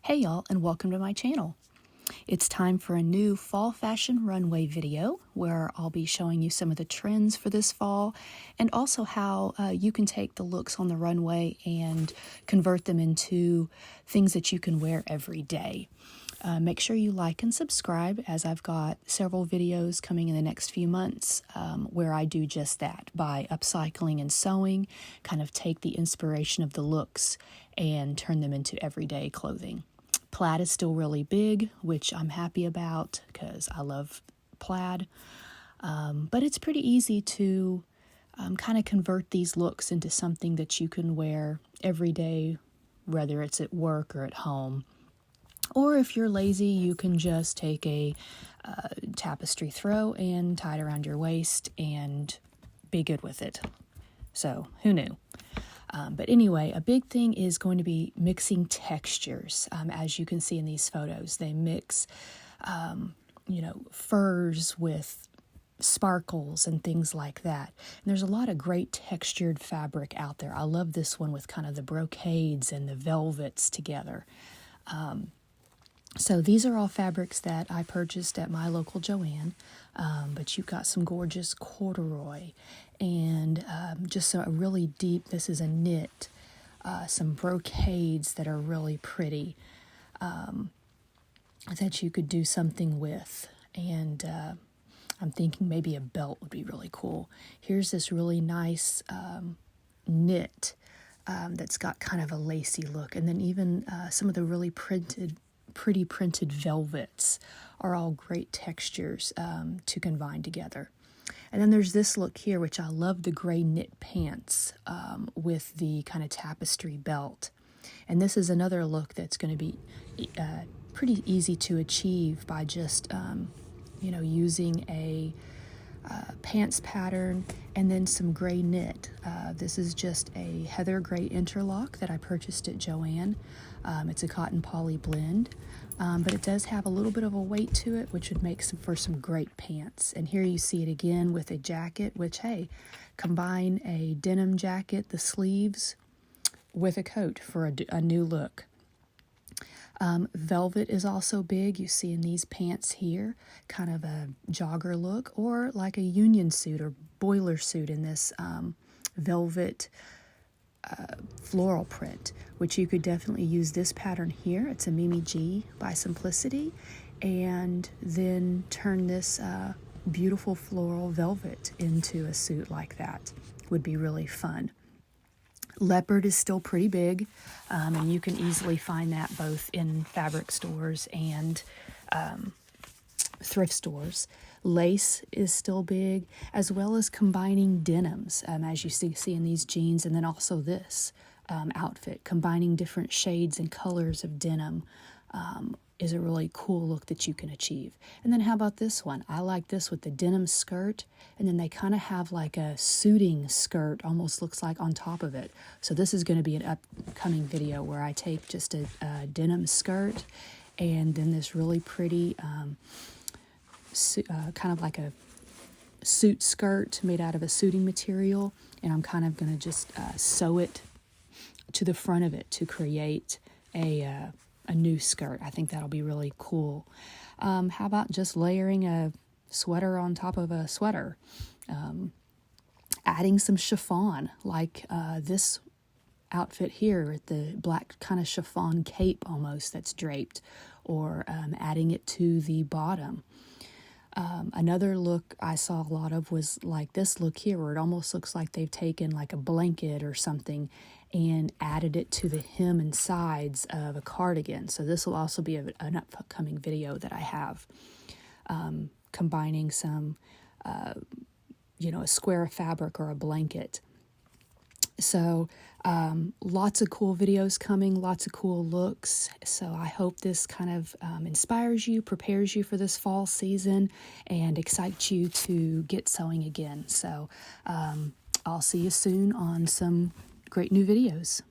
Hey y'all, and welcome to my channel. It's time for a new fall fashion runway video where I'll be showing you some of the trends for this fall and also how you can take the looks on the runway and convert them into things that you can wear every day. Make sure you like and subscribe, as I've got several videos coming in the next few months where I do just that by upcycling and sewing, kind of take the inspiration of the looks and turn them into everyday clothing. Plaid is still really big, which I'm happy about because I love plaid. But it's pretty easy to kind of convert these looks into something that you can wear every day, whether it's at work or at home. Or if you're lazy, you can just take a tapestry throw and tie it around your waist and be good with it. So, who knew? But anyway, a big thing is going to be mixing textures. As you can see in these photos, they mix, furs with sparkles and things like that. And there's a lot of great textured fabric out there. I love this one with kind of the brocades and the velvets together. So these are all fabrics that I purchased at my local Joann, but you've got some gorgeous corduroy and just a really deep, this is a knit, some brocades that are really pretty that you could do something with. And I'm thinking maybe a belt would be really cool. Here's this really nice knit that's got kind of a lacy look. And then even some of the really pretty printed velvets are all great textures to combine together. And then there's this look here, which I love, the gray knit pants with the kind of tapestry belt. And this is another look that's going to be pretty easy to achieve by just, using a pants pattern and then some gray knit. This is just a heather gray interlock that I purchased at Joann. It's a cotton poly blend, but it does have a little bit of a weight to it, which would make for some great pants. And here you see it again with a jacket, which, hey, combine a denim jacket, the sleeves, with a coat for a new look. Velvet is also big. You see in these pants here, kind of a jogger look, or like a union suit or boiler suit in this velvet floral print, which you could definitely use this pattern here. It's a Mimi G by Simplicity, and then turn this beautiful floral velvet into a suit like that. Would be really fun. Leopard is still pretty big, and you can easily find that both in fabric stores and thrift stores. Lace is still big, as well as combining denims, as you see in these jeans, and then also this outfit. Combining different shades and colors of denim is a really cool look that you can achieve. And then how about this one? I like this with the denim skirt, and then they kind of have like a suiting skirt, almost looks like on top of it. So this is going to be an upcoming video where I take just a denim skirt and then this really pretty kind of like a suit skirt made out of a suiting material, and I'm kind of going to just sew it to the front of it to create a new skirt. I think that'll be really cool. How about just layering a sweater on top of a sweater? Adding some chiffon, like this outfit here, the black kind of chiffon cape almost that's draped, or adding it to the bottom. Another look I saw a lot of was like this look here, where it almost looks like they've taken like a blanket or something and added it to the hem and sides of a cardigan. So this will also be an upcoming video that I have, combining some, a square of fabric or a blanket. So lots of cool videos coming, lots of cool looks. So I hope this kind of inspires you, prepares you for this fall season, and excites you to get sewing again. So I'll see you soon on some great new videos.